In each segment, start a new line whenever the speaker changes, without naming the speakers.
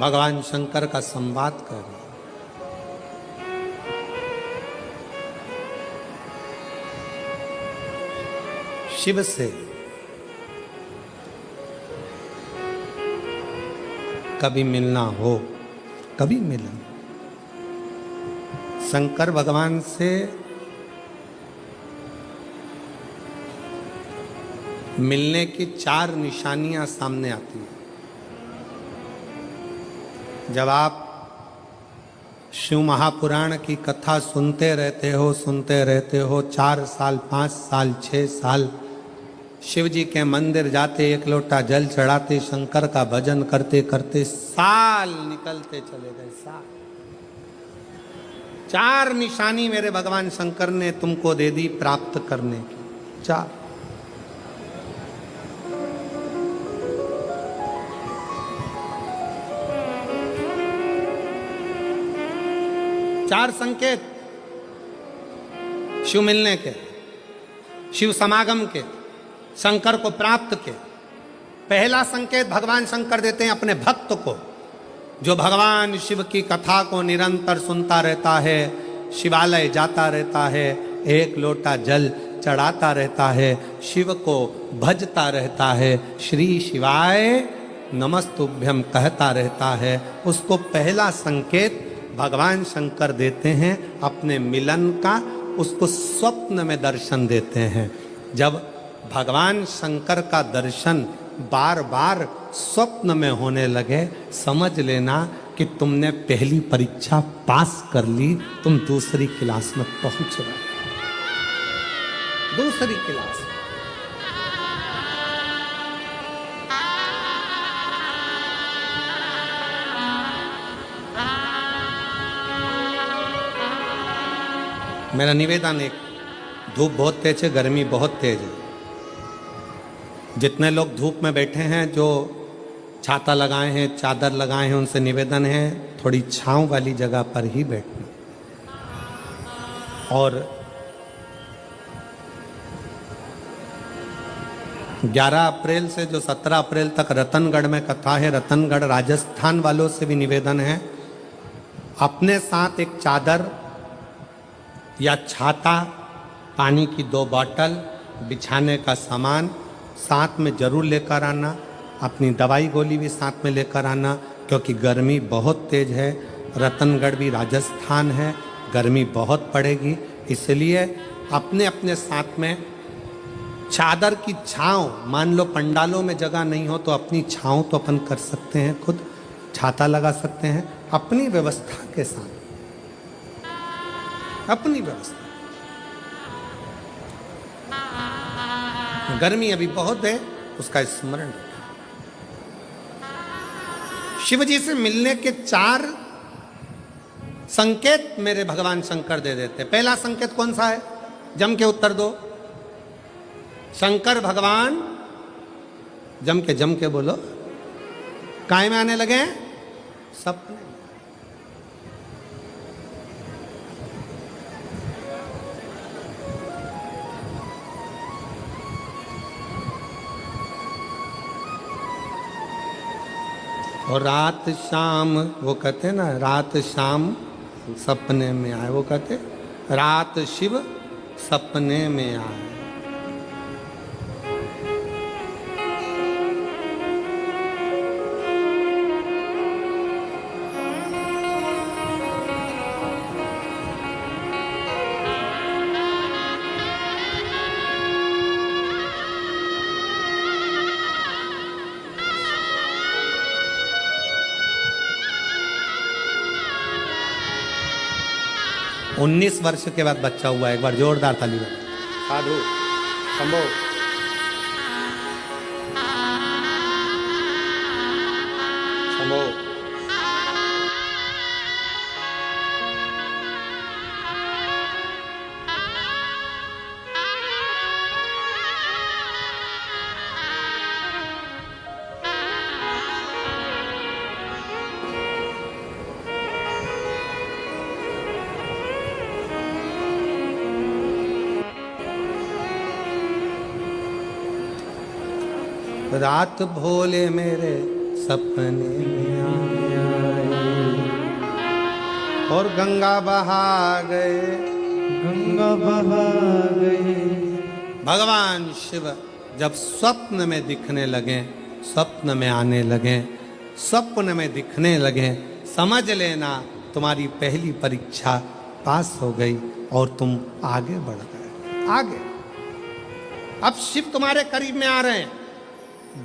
भगवान शंकर का संवाद कर रहे हैं। शिव से कभी मिलना हो, कभी मिलन, शंकर भगवान से मिलने की 4 निशानियां सामने आती हैं। जब आप शिव महापुराण की कथा सुनते रहते हो 4 साल 5 साल 6 साल शिव जी के मंदिर जाते, एक लोटा जल चढ़ाते, शंकर का भजन करते करते साल निकलते चले गए। साल 4 निशानी मेरे भगवान शंकर ने तुमको दे दी प्राप्त करने की। 4 संकेत शिव मिलने के, शिव समागम के, शंकर को प्राप्त के। पहला संकेत भगवान शंकर देते हैं अपने भक्त को, जो भगवान शिव की कथा को निरंतर सुनता रहता है, शिवालय जाता रहता है, एक लोटा जल चढ़ाता रहता है, शिव को भजता रहता है, श्री शिवाय नमस्तुभ्यम कहता रहता है। उसको पहला संकेत भगवान शंकर देते हैं अपने मिलन का, उसको स्वप्न में दर्शन देते हैं। जब भगवान शंकर का दर्शन बार बार स्वप्न में होने लगे, समझ लेना कि तुमने पहली परीक्षा पास कर ली, तुम दूसरी क्लास में पहुंच गए। दूसरी क्लास में। मेरा निवेदन एक, धूप बहुत तेज है, गर्मी बहुत तेज है। जितने लोग धूप में बैठे हैं, जो छाता लगाए हैं, चादर लगाए हैं, उनसे निवेदन है थोड़ी छांव वाली जगह पर ही बैठना। और 11 अप्रैल से जो 17 अप्रैल तक रतनगढ़ में कथा है, रतनगढ़ राजस्थान वालों से भी निवेदन है, अपने साथ एक चादर या छाता, पानी की 2 बोतल, बिछाने का सामान साथ में जरूर लेकर आना। अपनी दवाई गोली भी साथ में लेकर आना, क्योंकि गर्मी बहुत तेज है। रतनगढ़ भी राजस्थान है, गर्मी बहुत पड़ेगी, इसलिए अपने अपने साथ में चादर की छांव, मान लो पंडालों में जगह नहीं हो तो अपनी छांव तो अपन कर सकते हैं, खुद छाता लगा सकते हैं अपनी व्यवस्था के साथ, अपनी व्यवस्था। गर्मी अभी बहुत है, उसका स्मरण रखें। शिव जी से मिलने के 4 संकेत मेरे भगवान शंकर दे देते। पहला संकेत कौन सा है? जम के उत्तर दो। शंकर भगवान जम के बोलो, काय में आने लगे? सपने। और रात शाम, वो कहते हैं ना, रात शाम सपने में आए, वो कहते रात शिव सपने में आए। उन्नीस वर्ष के बाद बच्चा हुआ, एक बार जोरदार ताली बजाओ। साधु शंभो। शंभो। रात भोले मेरे सपने में आए और गंगा बहा गए,
गंगा बहा गए।
भगवान शिव जब स्वप्न में दिखने लगे, स्वप्न में आने लगे, स्वप्न में दिखने लगे, समझ लेना तुम्हारी पहली परीक्षा पास हो गई और तुम आगे बढ़ गए। आगे अब शिव तुम्हारे करीब में आ रहे हैं।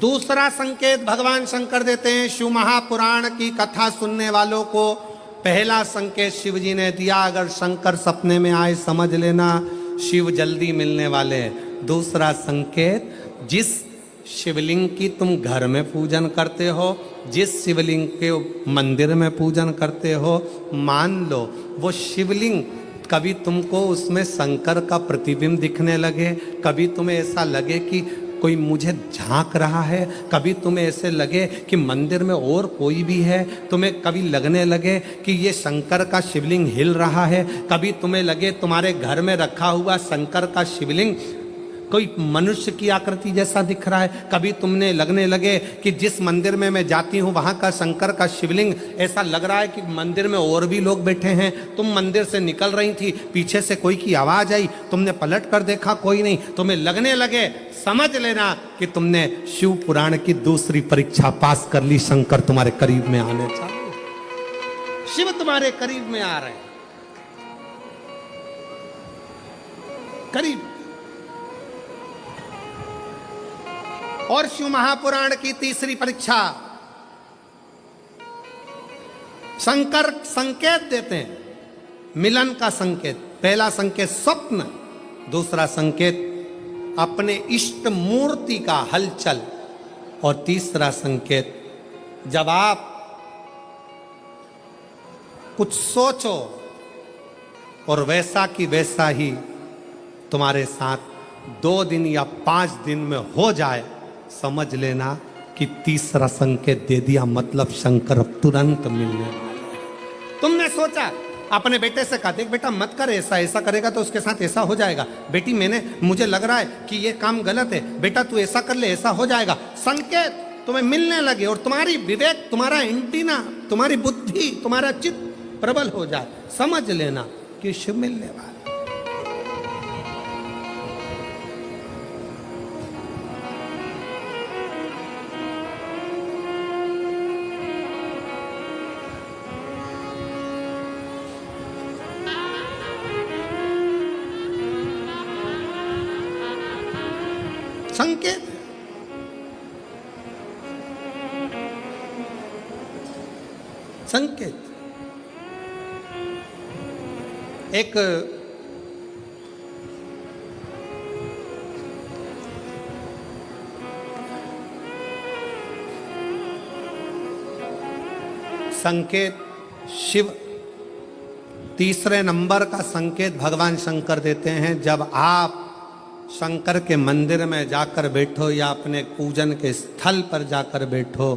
दूसरा संकेत भगवान शंकर देते हैं। शिव महापुराण की कथा सुनने वालों को पहला संकेत शिव जी ने दिया, अगर शंकर सपने में आए समझ लेना शिव जल्दी मिलने वाले हैं। दूसरा संकेत, जिस शिवलिंग की तुम घर में पूजन करते हो, जिस शिवलिंग के मंदिर में पूजन करते हो, मान लो वो शिवलिंग कभी तुमको उसमें शंकर का प्रतिबिंब दिखने लगे, कभी तुम्हें ऐसा लगे कि कोई मुझे झांक रहा है, कभी तुम्हें ऐसे लगे कि मंदिर में और कोई भी है, तुम्हें कभी लगने लगे कि ये शंकर का शिवलिंग हिल रहा है, कभी तुम्हें लगे तुम्हारे घर में रखा हुआ शंकर का शिवलिंग कोई मनुष्य की आकृति जैसा दिख रहा है, कभी तुमने लगने लगे कि जिस मंदिर में मैं जाती हूँ वहाँ का शंकर का शिवलिंग ऐसा लग रहा है कि मंदिर में और भी लोग बैठे हैं। तुम मंदिर से निकल रही थी, पीछे से कोई की आवाज़ आई, तुमने पलट कर देखा कोई नहीं, तुम्हें लगने लगे, समझ लेना कि तुमने शिव पुराण की दूसरी परीक्षा पास कर ली। शंकर तुम्हारे करीब में आने चाहिए, शिव तुम्हारे करीब में आ रहे हैं, करीब। और शिव महापुराण की तीसरी परीक्षा, शंकर संकेत देते हैं, मिलन का संकेत। पहला संकेत स्वप्न, दूसरा संकेत अपने इष्ट मूर्ति का हलचल, और तीसरा संकेत जब आप कुछ सोचो और वैसा की वैसा ही तुम्हारे साथ 2 दिन या 5 दिन में हो जाए, समझ लेना कि तीसरा संकेत दे दिया, मतलब शंकर अब तुरंत मिलने वाले हैं। तुमने सोचा, अपने बेटे से कहा, देख बेटा मत कर ऐसा, ऐसा करेगा तो उसके साथ ऐसा हो जाएगा। बेटी मुझे लग रहा है कि ये काम गलत है, बेटा तू ऐसा कर ले, ऐसा हो जाएगा। संकेत तुम्हें मिलने लगे और तुम्हारी विवेक, तुम्हारा एंटीना, तुम्हारी बुद्धि, तुम्हारा चित्त प्रबल हो जाए, समझ लेना कि शिव मिलने वाला। संकेत संकेत एक संकेत शिव तीसरे नंबर का संकेत भगवान शंकर देते हैं। जब आप शंकर के मंदिर में जाकर बैठो या अपने पूजन के स्थल पर जाकर बैठो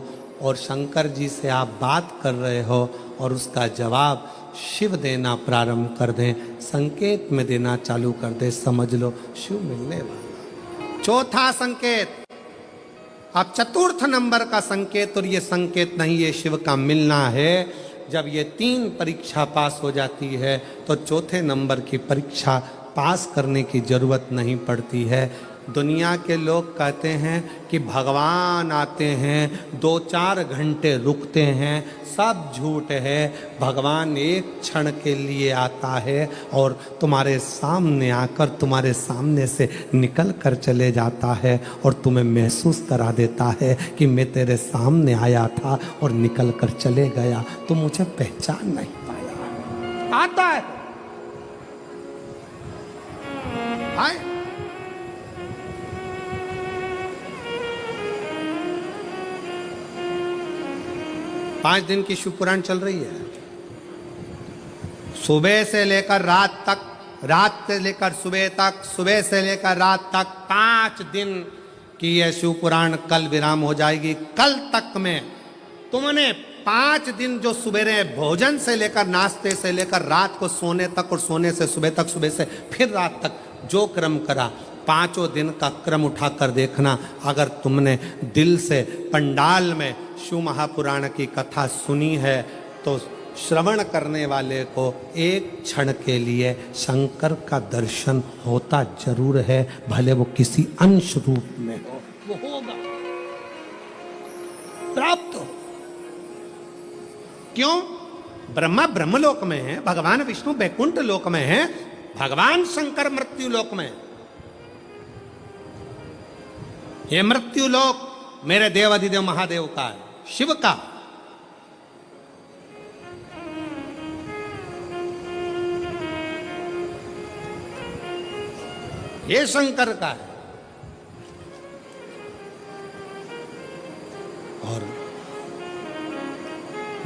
और शंकर जी से आप बात कर रहे हो और उसका जवाब शिव देना प्रारंभ कर दें, संकेत में देना चालू कर दे, समझ लो शिव मिलने वाला। चौथा संकेत, अब चतुर्थ नंबर का संकेत, और ये संकेत नहीं, ये शिव का मिलना है। जब ये 3 परीक्षा पास हो जाती है तो चौथे नंबर की परीक्षा पास करने की जरूरत नहीं पड़ती है। दुनिया के लोग कहते हैं कि भगवान आते हैं 2-4 घंटे रुकते हैं, सब झूठ है। भगवान एक क्षण के लिए आता है और तुम्हारे सामने आकर तुम्हारे सामने से निकल कर चले जाता है और तुम्हें महसूस करा देता है कि मैं तेरे सामने आया था और निकल कर चले गया, तो मुझे पहचान नहीं पाया। आता है, आए। पांच दिन की शिव पुराण चल रही है, सुबह से लेकर रात तक, रात से लेकर सुबह तक, सुबह से लेकर रात तक 5 दिन की यह शिव पुराण कल विराम हो जाएगी। कल तक में तुमने 5 दिन जो सवेरे भोजन से लेकर नाश्ते से लेकर रात को सोने तक और सोने से सुबह तक, सुबह से फिर रात तक जो क्रम करा, 5 दिन का क्रम उठाकर देखना। अगर तुमने दिल से पंडाल में शिव महापुराण की कथा सुनी है तो श्रवण करने वाले को एक क्षण के लिए शंकर का दर्शन होता जरूर है, भले वो किसी अंश रूप में हो, वो होगा, प्राप्त हो। क्यों? ब्रह्मा ब्रह्मलोक में है, भगवान विष्णु बैकुंठ लोक में है, भगवान शंकर मृत्यु लोक में। ये मृत्यु लोक मेरे देवाधिदेव महादेव का है, शिव का। ये शंकर का है। और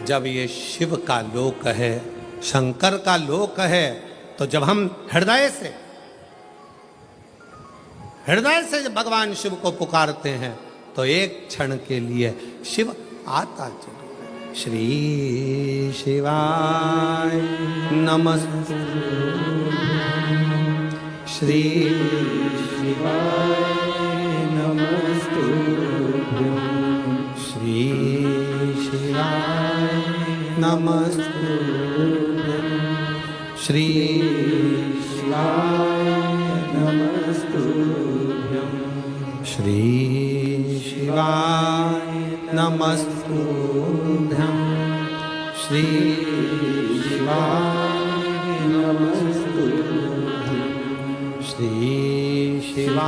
जब ये शिव का लोक है, शंकर का लोक है, तो जब हम हृदय से जब भगवान शिव को पुकारते हैं तो एक क्षण के लिए शिव आता जरूर है। श्री शिवाय नमस्तु, श्री
शिवाय नमस्तुभ्यं,
श्री शिवाय नमस्तुभ्यं, श्री
शिवाय नमस्तुभ्यं,
श्री शिवाय नमस्तुभ्यं, श्री
शिवाय नमस्तुभ्यं,
श्री शिवाय